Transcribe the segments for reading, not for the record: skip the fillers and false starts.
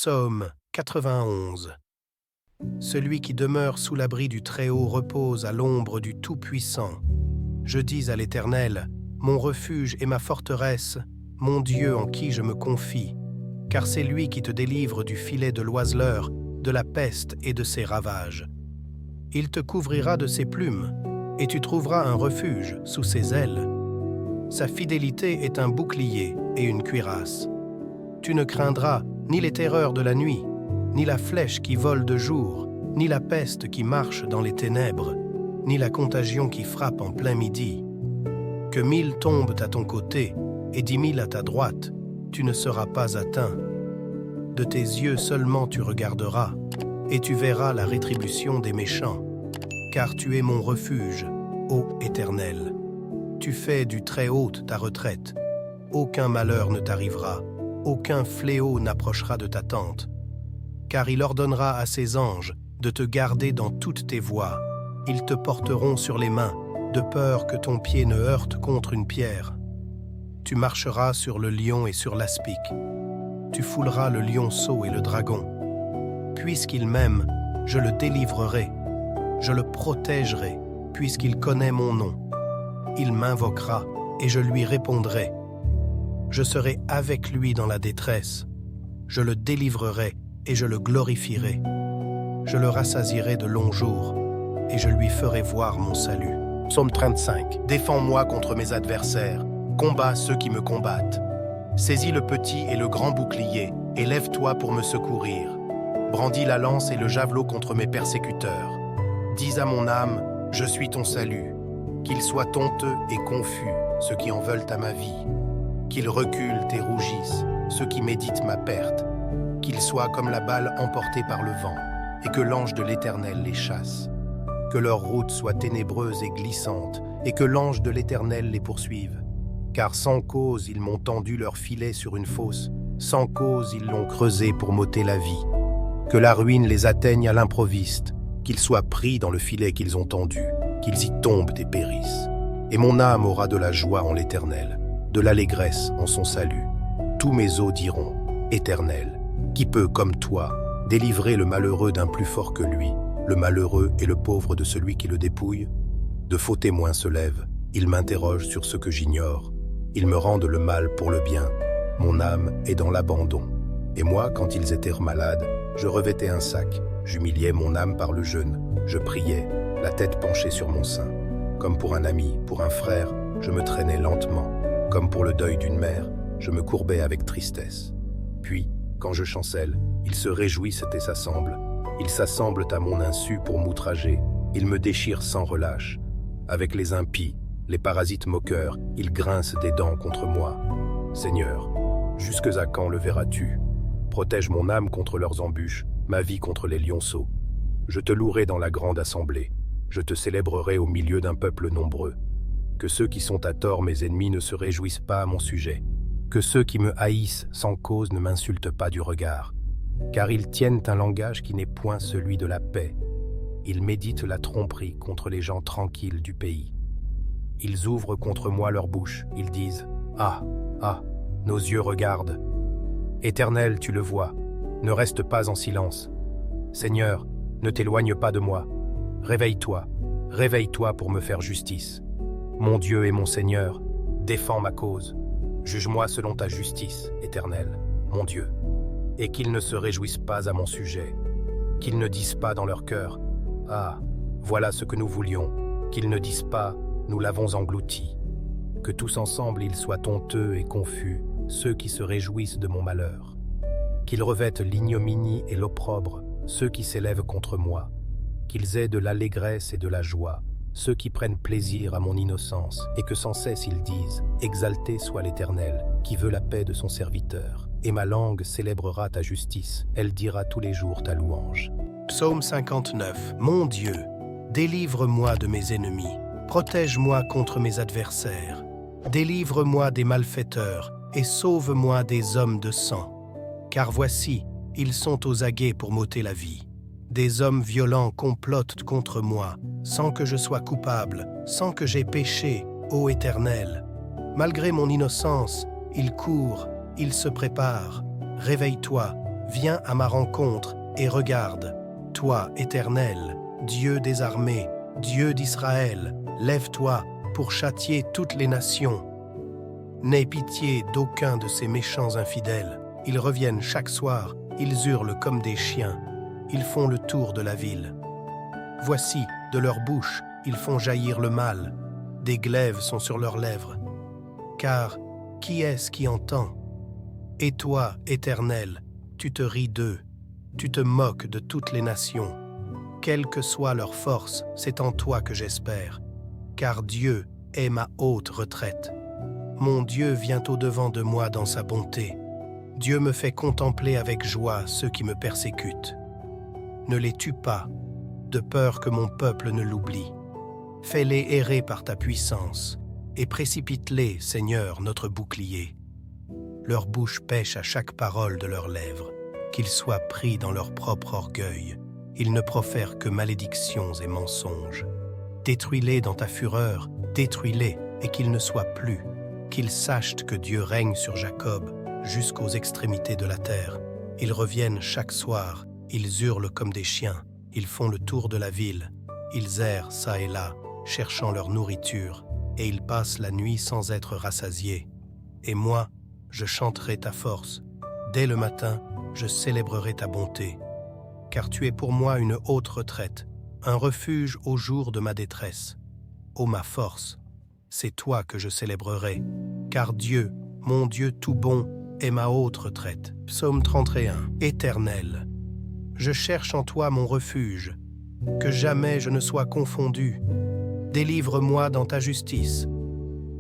Psaume 91. Celui qui demeure sous l'abri du Très-Haut repose à l'ombre du Tout-Puissant. Je dis à l'Éternel, mon refuge et ma forteresse, mon Dieu en qui je me confie, car c'est lui qui te délivre du filet de l'oiseleur, de la peste et de ses ravages. Il te couvrira de ses plumes, et tu trouveras un refuge sous ses ailes. Sa fidélité est un bouclier et une cuirasse. Tu ne craindras ni les terreurs de la nuit, ni la flèche qui vole de jour, ni la peste qui marche dans les ténèbres, ni la contagion qui frappe en plein midi. Que 1000 tombent à ton côté et 10 000 à ta droite, tu ne seras pas atteint. De tes yeux seulement tu regarderas, et tu verras la rétribution des méchants. Car tu es mon refuge, ô Éternel. Tu fais du Très-Haut ta retraite. Aucun malheur ne t'arrivera, aucun fléau n'approchera de ta tente. Car il ordonnera à ses anges de te garder dans toutes tes voies. Ils te porteront sur les mains, de peur que ton pied ne heurte contre une pierre. Tu marcheras sur le lion et sur l'aspic. Tu fouleras le lionceau et le dragon. Puisqu'il m'aime, je le délivrerai. Je le protégerai, puisqu'il connaît mon nom. Il m'invoquera, et je lui répondrai. Je serai avec lui dans la détresse. Je le délivrerai, et je le glorifierai. Je le rassasierai de longs jours, et je lui ferai voir mon salut. Psaume 35. Défends-moi contre mes adversaires. Combats ceux qui me combattent. Saisis le petit et le grand bouclier, et lève-toi pour me secourir. Brandis la lance et le javelot contre mes persécuteurs. Dis à mon âme, je suis ton salut. Qu'ils soient honteux et confus, ceux qui en veulent à ma vie. Qu'ils reculent et rougissent, ceux qui méditent ma perte. Qu'ils soient comme la balle emportée par le vent, et que l'ange de l'Éternel les chasse. Que leur route soit ténébreuse et glissante, et que l'ange de l'Éternel les poursuive. Car sans cause ils m'ont tendu leur filet sur une fosse, sans cause ils l'ont creusé pour m'ôter la vie. Que la ruine les atteigne à l'improviste, qu'ils soient pris dans le filet qu'ils ont tendu, qu'ils y tombent et périssent. Et mon âme aura de la joie en l'Éternel, de l'allégresse en son salut. Tous mes os diront, Éternel, qui peut, comme toi, délivrer le malheureux d'un plus fort que lui, le malheureux et le pauvre de celui qui le dépouille? De faux témoins se lèvent, ils m'interrogent sur ce que j'ignore. Ils me rendent le mal pour le bien. Mon âme est dans l'abandon. Et moi, quand ils étaient malades, je revêtais un sac. J'humiliais mon âme par le jeûne. Je priais, la tête penchée sur mon sein. Comme pour un ami, pour un frère, je me traînais lentement. Comme pour le deuil d'une mère, je me courbais avec tristesse. Puis, quand je chancelle, ils se réjouissent et s'assemblent. Ils s'assemblent à mon insu pour m'outrager. Ils me déchirent sans relâche. Avec les impies, les parasites moqueurs, ils grincent des dents contre moi. Seigneur, jusque à quand le verras-tu? Protège mon âme contre leurs embûches, ma vie contre les lionceaux. Je te louerai dans la grande assemblée. Je te célébrerai au milieu d'un peuple nombreux. Que ceux qui sont à tort mes ennemis ne se réjouissent pas à mon sujet. Que ceux qui me haïssent sans cause ne m'insultent pas du regard. Car ils tiennent un langage qui n'est point celui de la paix. Ils méditent la tromperie contre les gens tranquilles du pays. Ils ouvrent contre moi leur bouche, ils disent « Ah, ah, nos yeux regardent. Éternel, tu le vois, ne reste pas en silence. Seigneur, ne t'éloigne pas de moi. Réveille-toi, réveille-toi pour me faire justice. Mon Dieu et mon Seigneur, défends ma cause. Juge-moi selon ta justice, Éternel, mon Dieu. Et qu'ils ne se réjouissent pas à mon sujet, qu'ils ne disent pas dans leur cœur « Ah, voilà ce que nous voulions », qu'ils ne disent pas « Nous l'avons englouti ». Que tous ensemble ils soient honteux et confus, ceux qui se réjouissent de mon malheur. Qu'ils revêtent l'ignominie et l'opprobre, ceux qui s'élèvent contre moi. Qu'ils aient de l'allégresse et de la joie, ceux qui prennent plaisir à mon innocence, et que sans cesse ils disent « Exalté soit l'Éternel, qui veut la paix de son serviteur. Et ma langue célébrera ta justice, elle dira tous les jours ta louange. » Psaume 59. Mon Dieu, délivre-moi de mes ennemis, protège-moi contre mes adversaires, délivre-moi des malfaiteurs et sauve-moi des hommes de sang. Car voici, ils sont aux aguets pour m'ôter la vie. Des hommes violents complotent contre moi, sans que je sois coupable, sans que j'aie péché, ô Éternel. Malgré mon innocence, ils courent, ils se préparent. Réveille-toi, viens à ma rencontre et regarde. Toi, Éternel, Dieu des armées, Dieu d'Israël, lève-toi pour châtier toutes les nations. N'aie pitié d'aucun de ces méchants infidèles. Ils reviennent chaque soir, ils hurlent comme des chiens. Ils font le tour de la ville. Voici, de leur bouche, ils font jaillir le mal. Des glaives sont sur leurs lèvres. Car qui est-ce qui entend? Et toi, Éternel, tu te ris d'eux. Tu te moques de toutes les nations. Quelle que soit leur force, c'est en toi que j'espère. Car Dieu est ma haute retraite. Mon Dieu vient au-devant de moi dans sa bonté. Dieu me fait contempler avec joie ceux qui me persécutent. Ne les tue pas, de peur que mon peuple ne l'oublie. Fais-les errer par ta puissance, et précipite-les, Seigneur, notre bouclier. Leur bouche pêche à chaque parole de leurs lèvres, qu'ils soient pris dans leur propre orgueil. Ils ne profèrent que malédictions et mensonges. Détruis-les dans ta fureur, détruis-les, et qu'ils ne soient plus. Qu'ils sachent que Dieu règne sur Jacob, jusqu'aux extrémités de la terre. Ils reviennent chaque soir, ils hurlent comme des chiens, ils font le tour de la ville. Ils errent çà et là, cherchant leur nourriture, et ils passent la nuit sans être rassasiés. Et moi, je chanterai ta force. Dès le matin, je célébrerai ta bonté. Car tu es pour moi une haute retraite, un refuge au jour de ma détresse. Ô ma force, c'est toi que je célébrerai, car Dieu, mon Dieu tout bon, est ma haute retraite. Psaume 31. Éternel, je cherche en toi mon refuge, que jamais je ne sois confondu. Délivre-moi dans ta justice.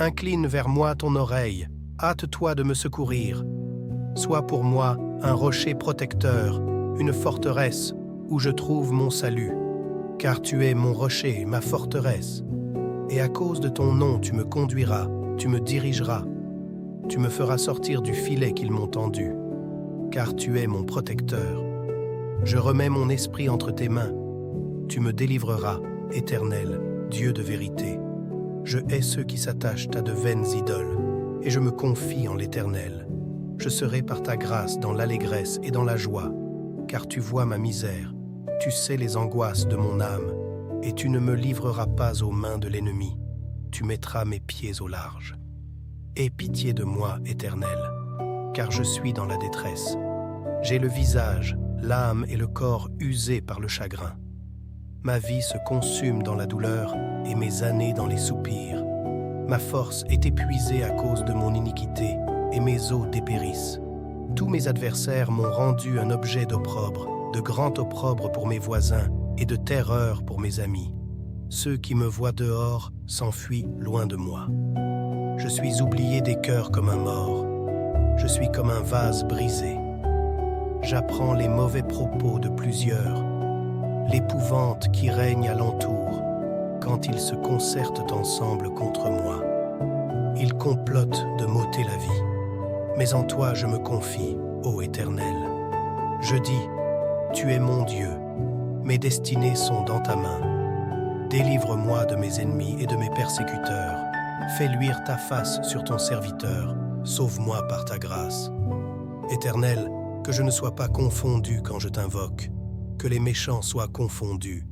Incline vers moi ton oreille, hâte-toi de me secourir. Sois pour moi un rocher protecteur, une forteresse où je trouve mon salut. Car tu es mon rocher, ma forteresse. Et à cause de ton nom, tu me conduiras, tu me dirigeras. Tu me feras sortir du filet qu'ils m'ont tendu. Car tu es mon protecteur. Je remets mon esprit entre tes mains. Tu me délivreras, Éternel, Dieu de vérité. Je hais ceux qui s'attachent à de vaines idoles, et je me confie en l'Éternel. Je serai par ta grâce dans l'allégresse et dans la joie, car tu vois ma misère, tu sais les angoisses de mon âme, et tu ne me livreras pas aux mains de l'ennemi. Tu mettras mes pieds au large. Aie pitié de moi, Éternel, car je suis dans la détresse. J'ai le visage, l'âme et le corps usés par le chagrin. Ma vie se consume dans la douleur et mes années dans les soupirs. Ma force est épuisée à cause de mon iniquité et mes os dépérissent. Tous mes adversaires m'ont rendu un objet d'opprobre, de grand opprobre pour mes voisins et de terreur pour mes amis. Ceux qui me voient dehors s'enfuient loin de moi. Je suis oublié des cœurs comme un mort. Je suis comme un vase brisé. J'apprends les mauvais propos de plusieurs, l'épouvante qui règne alentour, quand ils se concertent ensemble contre moi. Ils complotent de m'ôter la vie. Mais en toi je me confie, ô Éternel. Je dis, tu es mon Dieu, mes destinées sont dans ta main. Délivre-moi de mes ennemis et de mes persécuteurs. Fais luire ta face sur ton serviteur, sauve-moi par ta grâce. Éternel, que je ne sois pas confondu quand je t'invoque, que les méchants soient confondus,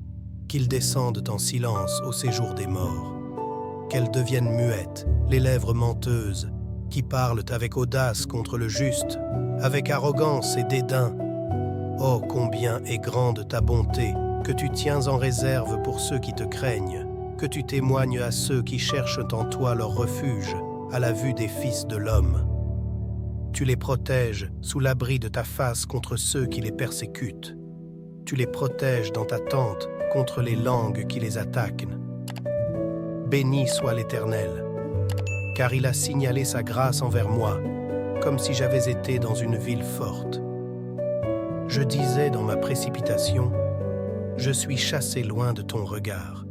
qu'ils descendent en silence au séjour des morts, qu'elles deviennent muettes, les lèvres menteuses, qui parlent avec audace contre le juste, avec arrogance et dédain. Oh, combien est grande ta bonté, que tu tiens en réserve pour ceux qui te craignent, que tu témoignes à ceux qui cherchent en toi leur refuge, à la vue des fils de l'homme. Tu les protèges sous l'abri de ta face contre ceux qui les persécutent. Tu les protèges dans ta tente contre les langues qui les attaquent. Béni soit l'Éternel, car il a signalé sa grâce envers moi, comme si j'avais été dans une ville forte. Je disais dans ma précipitation, je suis chassé loin de ton regard.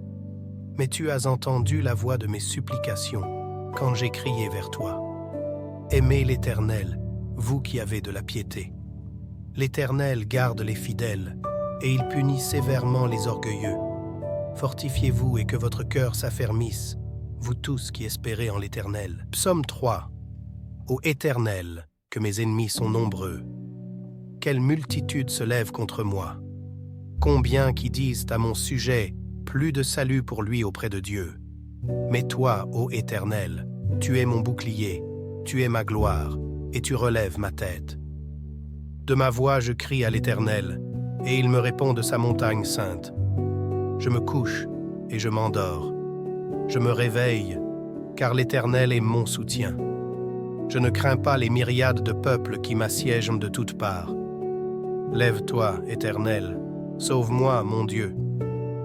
Mais tu as entendu la voix de mes supplications quand j'ai crié vers toi. Aimez l'Éternel, vous qui avez de la piété. L'Éternel garde les fidèles, et il punit sévèrement les orgueilleux. Fortifiez-vous et que votre cœur s'affermisse, vous tous qui espérez en l'Éternel. Psaume 3. Ô Éternel, que mes ennemis sont nombreux. quelle multitude se lève contre moi. Combien qui disent à mon sujet, plus de salut pour lui auprès de Dieu. Mais toi, ô Éternel, tu es mon bouclier, tu es ma gloire, et tu relèves ma tête. De ma voix je crie à l'Éternel, et il me répond de sa montagne sainte. Je me couche et je m'endors. Je me réveille, car l'Éternel est mon soutien. Je ne crains pas les myriades de peuples qui m'assiègent de toutes parts. Lève-toi, Éternel, sauve-moi, mon Dieu,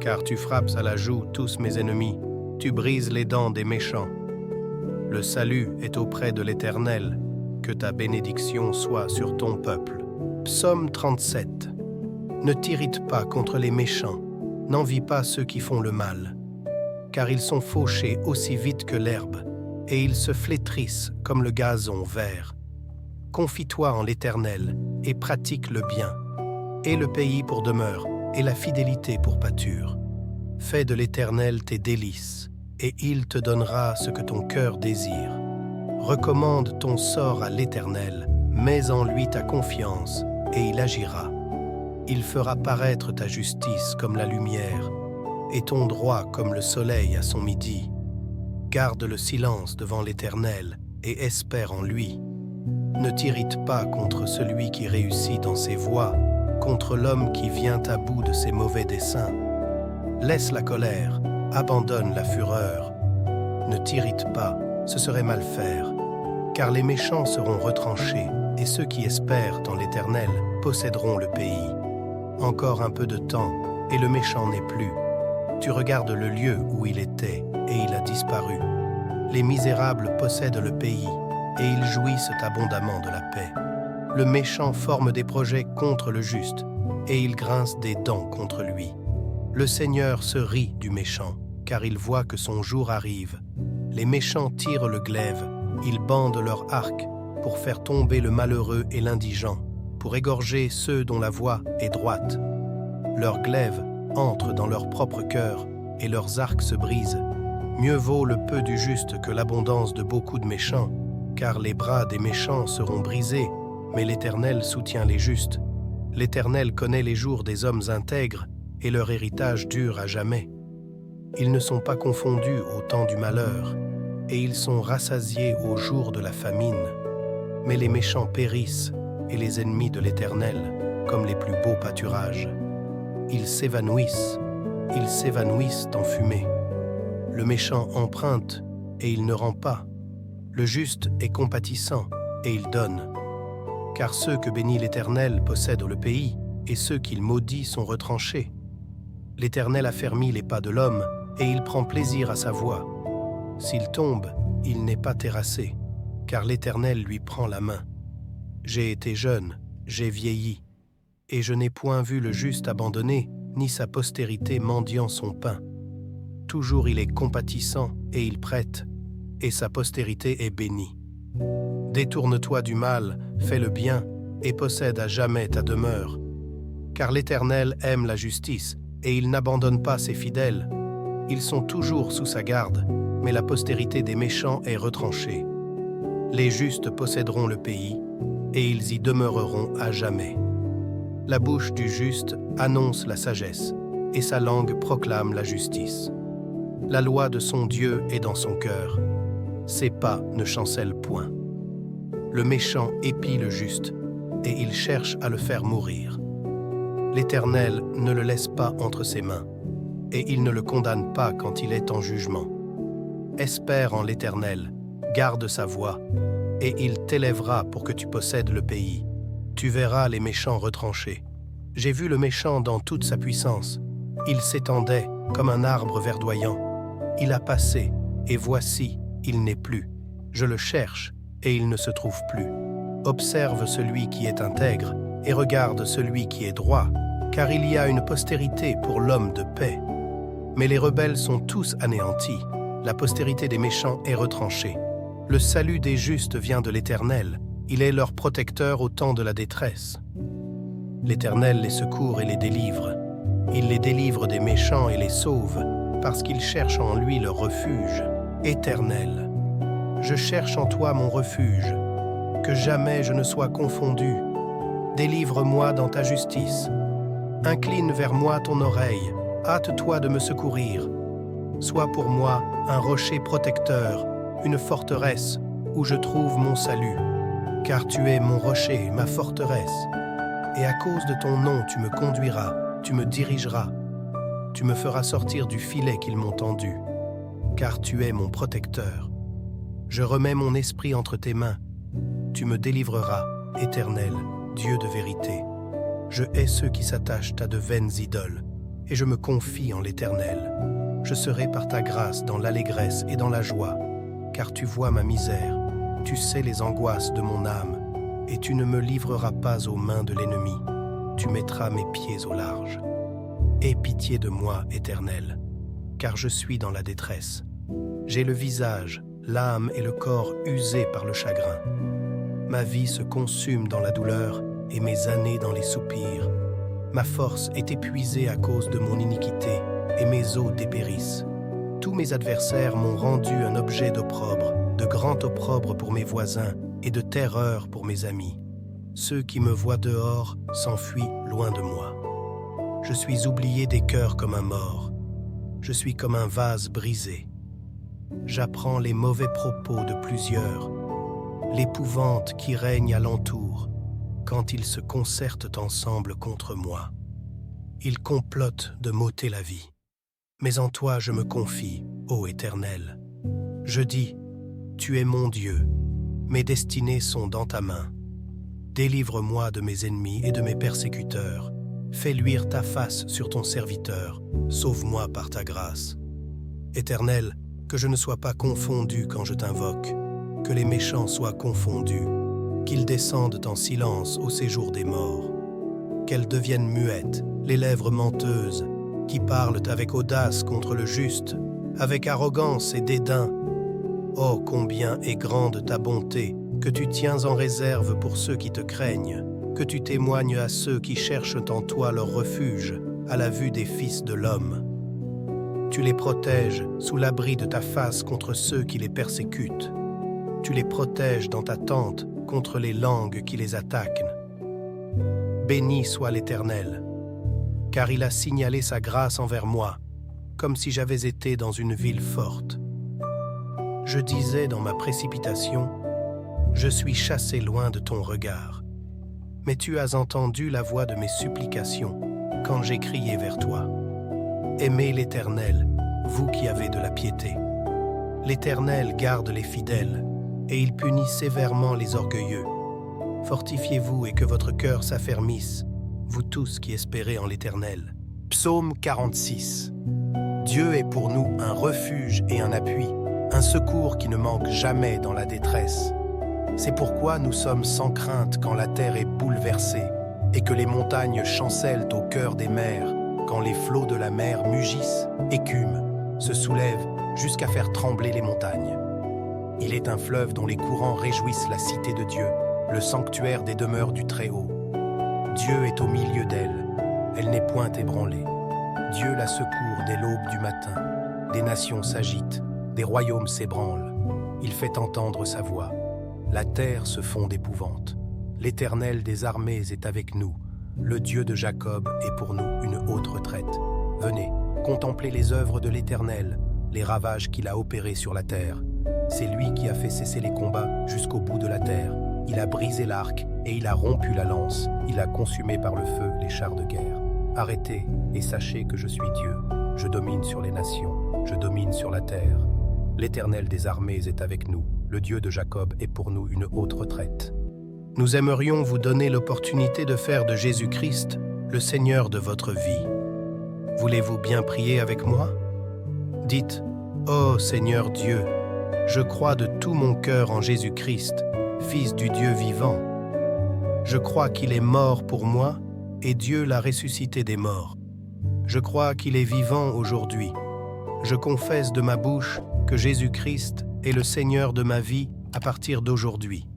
car tu frappes à la joue tous mes ennemis, tu brises les dents des méchants. Le salut est auprès de l'Éternel, que ta bénédiction soit sur ton peuple. Psaume 37. Ne t'irrite pas contre les méchants, n'envie pas ceux qui font le mal, car ils sont fauchés aussi vite que l'herbe, et ils se flétrissent comme le gazon vert. Confie-toi en l'Éternel, et pratique le bien. Aie le pays pour demeure, et la fidélité pour pâture. Fais de l'Éternel tes délices, et il te donnera ce que ton cœur désire. Recommande ton sort à l'Éternel, mets en lui ta confiance, et il agira. Il fera paraître ta justice comme la lumière, et ton droit comme le soleil à son midi. Garde le silence devant l'Éternel, et espère en lui. Ne t'irrite pas contre celui qui réussit dans ses voies, contre l'homme qui vient à bout de ses mauvais desseins. Laisse la colère, abandonne la fureur. Ne t'irrite pas, ce serait mal faire, car les méchants seront retranchés, et ceux qui espèrent en l'Éternel posséderont le pays. Encore un peu de temps, et le méchant n'est plus. Tu regardes le lieu où il était, et il a disparu. Les misérables possèdent le pays, et ils jouissent abondamment de la paix. Le méchant forme des projets contre le juste, et il grince des dents contre lui. Le Seigneur se rit du méchant, car il voit que son jour arrive. Les méchants tirent le glaive, ils bandent leur arc pour faire tomber le malheureux et l'indigent, pour égorger ceux dont la voie est droite. Leurs glaives entrent dans leur propre cœur, et leurs arcs se brisent. Mieux vaut le peu du juste que l'abondance de beaucoup de méchants, car les bras des méchants seront brisés, mais l'Éternel soutient les justes. L'Éternel connaît les jours des hommes intègres, et leur héritage dure à jamais. Ils ne sont pas confondus au temps du malheur, et ils sont rassasiés au jour de la famine. Mais les méchants périssent, et les ennemis de l'Éternel, comme les plus beaux pâturages. Ils s'évanouissent en fumée. Le méchant emprunte, et il ne rend pas. Le juste est compatissant, et il donne. Car ceux que bénit l'Éternel possèdent le pays, et ceux qu'il maudit sont retranchés. L'Éternel affermit les pas de l'homme, et il prend plaisir à sa voie. S'il tombe, il n'est pas terrassé, car l'Éternel lui prend la main. J'ai été jeune, j'ai vieilli, et je n'ai point vu le juste abandonné, ni sa postérité mendiant son pain. Toujours il est compatissant, et il prête, et sa postérité est bénie. Détourne-toi du mal, fais le bien, et possède à jamais ta demeure. Car l'Éternel aime la justice, et il n'abandonne pas ses fidèles. Ils sont toujours sous sa garde, mais la postérité des méchants est retranchée. Les justes posséderont le pays, et ils y demeureront à jamais. La bouche du juste annonce la sagesse, et sa langue proclame la justice. La loi de son Dieu est dans son cœur. Ses pas ne chancellent point. Le méchant épie le juste, et il cherche à le faire mourir. L'Éternel ne le laisse pas entre ses mains, et il ne le condamne pas quand il est en jugement. Espère en l'Éternel, garde sa voie, et il t'élèvera pour que tu possèdes le pays. Tu verras les méchants retranchés. J'ai vu le méchant dans toute sa puissance. Il s'étendait comme un arbre verdoyant. Il a passé, et voici, il n'est plus. Je le cherche, et il ne se trouve plus. Observe celui qui est intègre, et regarde celui qui est droit, car il y a une postérité pour l'homme de paix. Mais les rebelles sont tous anéantis, la postérité des méchants est retranchée. Le salut des justes vient de l'Éternel, il est leur protecteur au temps de la détresse. L'Éternel les secourt et les délivre. Il les délivre des méchants et les sauve, parce qu'ils cherchent en lui leur refuge. Éternel, je cherche en toi mon refuge, que jamais je ne sois confondu. Délivre-moi dans ta justice. Incline vers moi ton oreille, hâte-toi de me secourir. Sois pour moi un rocher protecteur, une forteresse où je trouve mon salut. Car tu es mon rocher, ma forteresse. Et à cause de ton nom, tu me conduiras, tu me dirigeras. Tu me feras sortir du filet qu'ils m'ont tendu. Car tu es mon protecteur. Je remets mon esprit entre tes mains. Tu me délivreras, Éternel, Dieu de vérité. Je hais ceux qui s'attachent à de vaines idoles, et je me confie en l'Éternel. Je serai par ta grâce dans l'allégresse et dans la joie, car tu vois ma misère, tu sais les angoisses de mon âme, et tu ne me livreras pas aux mains de l'ennemi. Tu mettras mes pieds au large. Aie pitié de moi, Éternel, car je suis dans la détresse. J'ai le visage, l'âme et le corps usés par le chagrin. Ma vie se consume dans la douleur et mes années dans les soupirs. Ma force est épuisée à cause de mon iniquité et mes os dépérissent. Tous mes adversaires m'ont rendu un objet d'opprobre, de grand opprobre pour mes voisins et de terreur pour mes amis. Ceux qui me voient dehors s'enfuient loin de moi. Je suis oublié des cœurs comme un mort. Je suis comme un vase brisé. J'apprends les mauvais propos de plusieurs, l'épouvante qui règne alentour, quand ils se concertent ensemble contre moi. Ils complotent de m'ôter la vie. Mais en toi je me confie, ô Éternel. Je dis, tu es mon Dieu, mes destinées sont dans ta main. Délivre-moi de mes ennemis et de mes persécuteurs. Fais luire ta face sur ton serviteur, sauve-moi par ta grâce. Éternel, que je ne sois pas confondu quand je t'invoque, que les méchants soient confondus, qu'ils descendent en silence au séjour des morts, qu'elles deviennent muettes, les lèvres menteuses, qui parlent avec audace contre le juste, avec arrogance et dédain. Oh, combien est grande ta bonté, que tu tiens en réserve pour ceux qui te craignent, que tu témoignes à ceux qui cherchent en toi leur refuge, à la vue des fils de l'homme. Tu les protèges sous l'abri de ta face contre ceux qui les persécutent. Tu les protèges dans ta tente contre les langues qui les attaquent. Béni soit l'Éternel, car il a signalé sa grâce envers moi, comme si j'avais été dans une ville forte. Je disais dans ma précipitation, je suis chassé loin de ton regard. Mais tu as entendu la voix de mes supplications quand j'ai crié vers toi. Aimez l'Éternel, vous qui avez de la piété. L'Éternel garde les fidèles, et il punit sévèrement les orgueilleux. Fortifiez-vous et que votre cœur s'affermisse, vous tous qui espérez en l'Éternel. Psaume 46. Dieu est pour nous un refuge et un appui, un secours qui ne manque jamais dans la détresse. C'est pourquoi nous sommes sans crainte quand la terre est bouleversée et que les montagnes chancellent au cœur des mers, quand les flots de la mer mugissent, écument, se soulèvent jusqu'à faire trembler les montagnes. Il est un fleuve dont les courants réjouissent la cité de Dieu, le sanctuaire des demeures du Très-Haut. Dieu est au milieu d'elle, elle n'est point ébranlée. Dieu la secourt dès l'aube du matin. Des nations s'agitent, des royaumes s'ébranlent. Il fait entendre sa voix. La terre se fond d'épouvante. L'Éternel des armées est avec nous. Le Dieu de Jacob est pour nous une haute retraite. Venez, contemplez les œuvres de l'Éternel, les ravages qu'il a opérés sur la terre. C'est lui qui a fait cesser les combats jusqu'au bout de la terre. Il a brisé l'arc et il a rompu la lance. Il a consumé par le feu les chars de guerre. Arrêtez et sachez que je suis Dieu. Je domine sur les nations, je domine sur la terre. L'Éternel des armées est avec nous. Le Dieu de Jacob est pour nous une haute retraite. Nous aimerions vous donner l'opportunité de faire de Jésus-Christ le Seigneur de votre vie. Voulez-vous bien prier avec moi? Dites, « Ô Seigneur Dieu, je crois de tout mon cœur en Jésus-Christ, Fils du Dieu vivant. Je crois qu'il est mort pour moi et Dieu l'a ressuscité des morts. Je crois qu'il est vivant aujourd'hui. Je confesse de ma bouche que Jésus-Christ est le Seigneur de ma vie à partir d'aujourd'hui.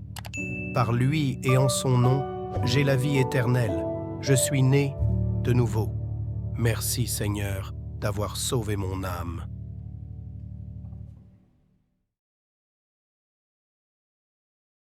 Par lui et en son nom, j'ai la vie éternelle. Je suis né de nouveau. Merci Seigneur d'avoir sauvé mon âme.